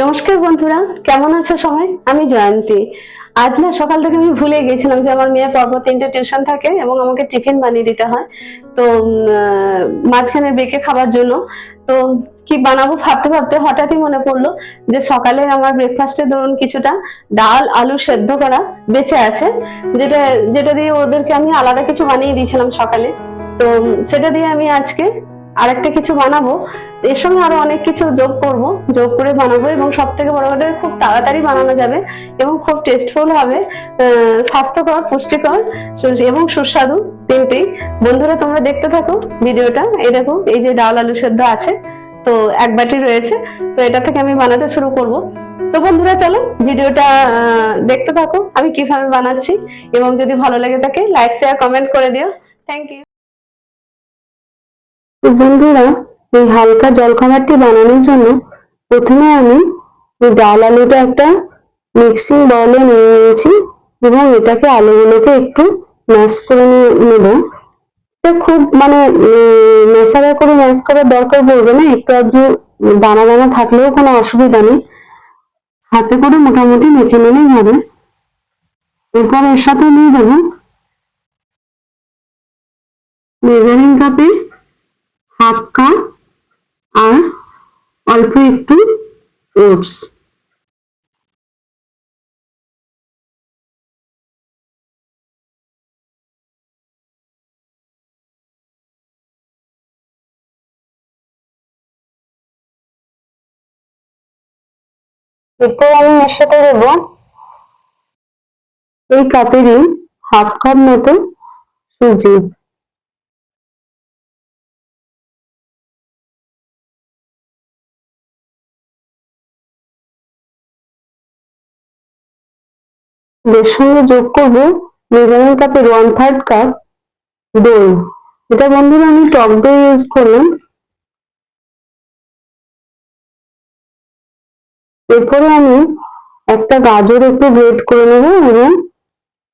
নমস্কার বন্ধুরা, কেমন আছো সবাই? আমি জয়ন্তী। আজ না সকাল থেকে আমি ভুলে গেছিলাম যে আমার মেয়ের পরপর 3টে টিউশন থাকে এবং আমাকে টিফিন বানিয়ে দিতে হয়। তো মাঝখানে ব্রেকে খাবার জন্য তো কি বানাবো ভাবতে ভাবতে হঠাৎই মনে পড়লো যে সকালে আমার ব্রেকফাস্টে ধরুন কিছুটা ডাল আলু সেদ্ধ করা বেঁচে আছে, যেটা যেটা দিয়ে ওদেরকে আমি আলাদা কিছু বানিয়ে দিয়েছিলাম সকালে। তো সেটা দিয়ে আমি আজকে আরেকটা কিছু বানাবো। এর সঙ্গে আরো অনেক কিছু যোগ করে বানাবো এবং সব থেকে বড় কথা খুব তাড়াতাড়ি বানানো যাবে এবং খুব টেস্টফুল হবে, স্বাস্থ্যকর, পুষ্টিকর এবং সুস্বাদু তিনটেই। বন্ধুরা তোমরা দেখতে থাকো ভিডিওটা। এই দেখো, এই যে ডাল আলু সেদ্ধ আছে, তো এক বাটি রয়েছে, তো এটা থেকে আমি বানাতে শুরু করব। তো বন্ধুরা চলো ভিডিওটা দেখতে থাকো আমি কিভাবে বানাচ্ছি, এবং যদি ভালো লেগে থাকে লাইক শেয়ার কমেন্ট করে দিও। Thank you. বন্ধুরা, এই হালকা জলখাবারটি বানানোর জন্য প্রথমে আমি এই ডাল আলুটা একটা মিক্সিং বাউলে নিয়ে নিয়েছি এবং এটাকে আলুগুলোকে একটু ম্যাশ করে নেব। এটা খুব মানে মেশারা করে ম্যাশ করার দরকার পড়বে না, একটু আধটু দানা দানা থাকলেও কোনো অসুবিধা নেই, হাতে করে মোটামুটি মেখে নিলেই হবে। এরপর এর সাথে নিয়ে দেবো মেজারিং কাপে হাফ কাপ আর অল্প একটু ওটস। এরপর আমি এর সাথে দেবো এই কাপেরই হাফ কাপ মতো সুজি। এর সঙ্গে যোগ করবো মেজারিং কাপের 1/3 কাপ দই। এটা বন্ধুরা আমি টক দই ইউজ করলাম। এরপরে আমি একটা গাজর একটু গ্রেট করে নেবো এবং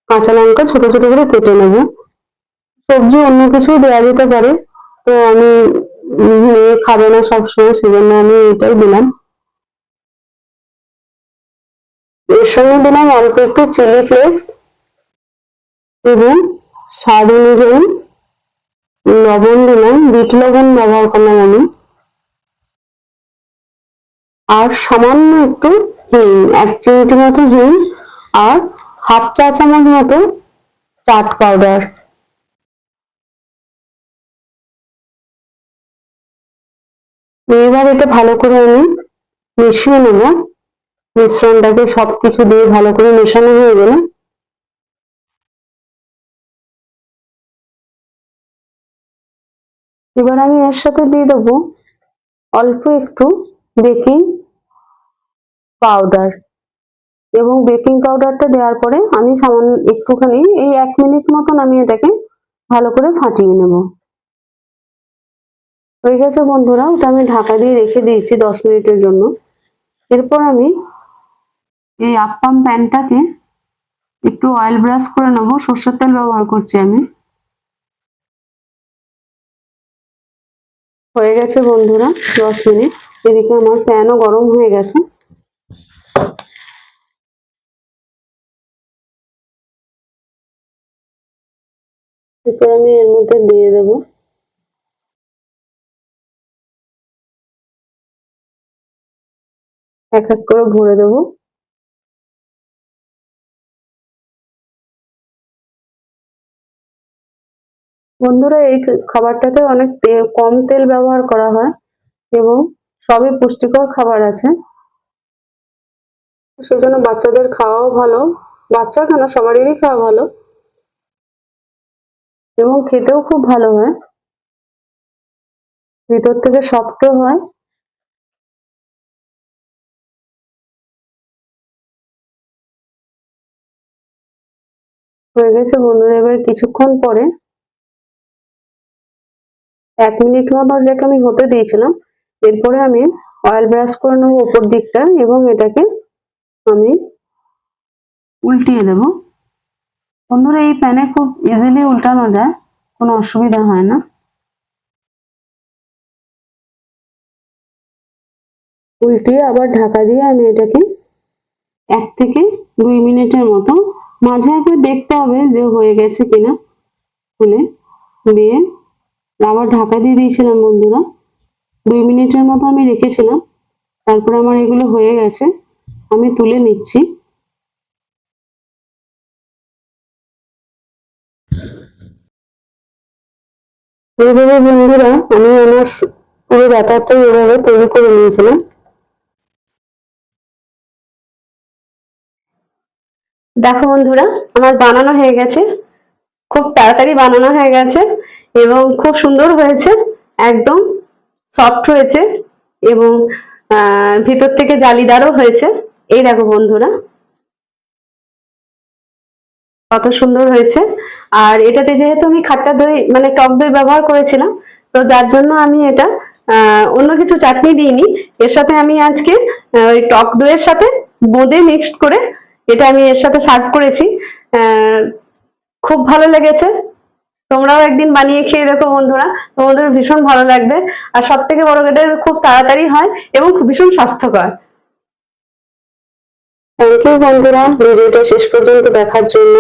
কাঁচা লঙ্কা ছোট ছোট করে কেটে নেব। সবজি অন্য কিছু দেওয়া যেতে পারে, তো আমি মেয়ে খাবে না সবসময়, সেজন্য আমি এটাই দিলাম। এর সঙ্গে দিলাম অল্প একটু চিলি ফ্লেক্স এবং স্বাদ অনুযায়ী লবণ দিলাম, বিট লবণ ব্যবহার করলাম আমি, আর সামান্য একটু হিং, 1 চিমটি মতো হিং, আর হাফ চা চামচ মতো চাট পাউডার। এবার এটা ভালো করে আমি মিশিয়ে নেব। মিশ্রণটাকে সবকিছু দিয়ে ভালো করে মেশানো হয়ে গেলে এবার আমি এর সাথে দিয়ে দেবো অল্প একটু বেকিং পাউডার, এবং বেকিং পাউডারটা দেওয়ার পরে আমি সামান্য একটুখানি এই 1 মিনিট মতন আমি এটাকে ভালো করে ফাটিয়ে নেব। হয়ে গেছে বন্ধুরা, ওটা আমি ঢাকা দিয়ে রেখে দিয়েছি 10 মিনিটের জন্য। এরপর আমি এই আপ্পাম প্যানটাকে একটু অয়েল ব্রাশ করে নেবো, সর্ষের তেল ব্যবহার করছি আমি। হয়ে গেছে বন্ধুরা 10 মিনিট। এদিকে আমার প্যানও গরম হয়ে গেছে। এরপর আমি এর মধ্যে দিয়ে দেবো এক এক করে ভরে দেবো। বন্ধুরা, এই খাবারটাতে অনেক কম তেল ব্যবহার করা হয় এবং সবই পুষ্টিকর খাবার আছে, সেজন্য বাচ্চাদের খাওয়াও ভালো, বাচ্চা কেন সবারই খাওয়া ভালো, এবং খেতেও খুব ভালো হয়, ভিতর থেকে সফটও হয়। হয়ে গেছে বন্ধুরা, এবার কিছুক্ষণ পরে 1 মিনিট মতো যাকে আমি হতে দিয়েছিলাম, এরপরে আমি অয়েল ব্রাশ করে নেবো উপর দিকটা এবং এটাকে আমি উল্টিয়ে দেব। বন্ধুরা, এই প্যানে খুব ইজিলি উল্টানো যায়, কোনো অসুবিধা হয় না। উল্টিয়ে আবার ঢাকা দিয়ে আমি এটাকে 1 থেকে 2 মিনিটের মতো, মাঝে একবার দেখতে হবে যে হয়ে গেছে কিনা, খুলে দিয়ে আবার ঢাকা দিয়ে দিয়েছিলাম বন্ধুরা। 2 মিনিটের মতো আমি রেখেছিলাম, তারপরে আমার এগুলো হয়ে গেছে, আমি তুলে নিচ্ছি। এইভাবে বন্ধুরা আমি আমার পুরো ব্যাটারটা এইভাবে তৈরি করে নিয়েছিলাম। দেখো বন্ধুরা, আমার বানানো হয়ে গেছে, খুব তাড়াতাড়ি বানানো হয়ে গেছে এবং খুব সুন্দর হয়েছে, একদম সফট হয়েছে এবং ভিতর থেকে জালিদারও হয়েছে। এই দেখো বন্ধুরা কত সুন্দর হয়েছে। আর এটাতে যেহেতু আমি খাট্টা দই মানে টক দই ব্যবহার করেছিলাম, তো যার জন্য আমি এটা অন্য কিছু চাটনি দিইনি, এর সাথে আমি আজকে ওই টক দইয়ের সাথে বোঁদে মিক্সড করে এটা আমি এর সাথে সার্ভ করেছি। খুব ভালো লেগেছে, তোমরাও একদিন বানিয়ে খেয়ে দেখো বন্ধুরা, তোমাদের ভীষণ ভালো লাগবে। আর সব থেকে বড় কথা, খুব তাড়াতাড়ি হয় এবং ভীষণ স্বাস্থ্যকর। থ্যাংক ইউ বন্ধুরা ভিডিওটা শেষ পর্যন্ত দেখার জন্য।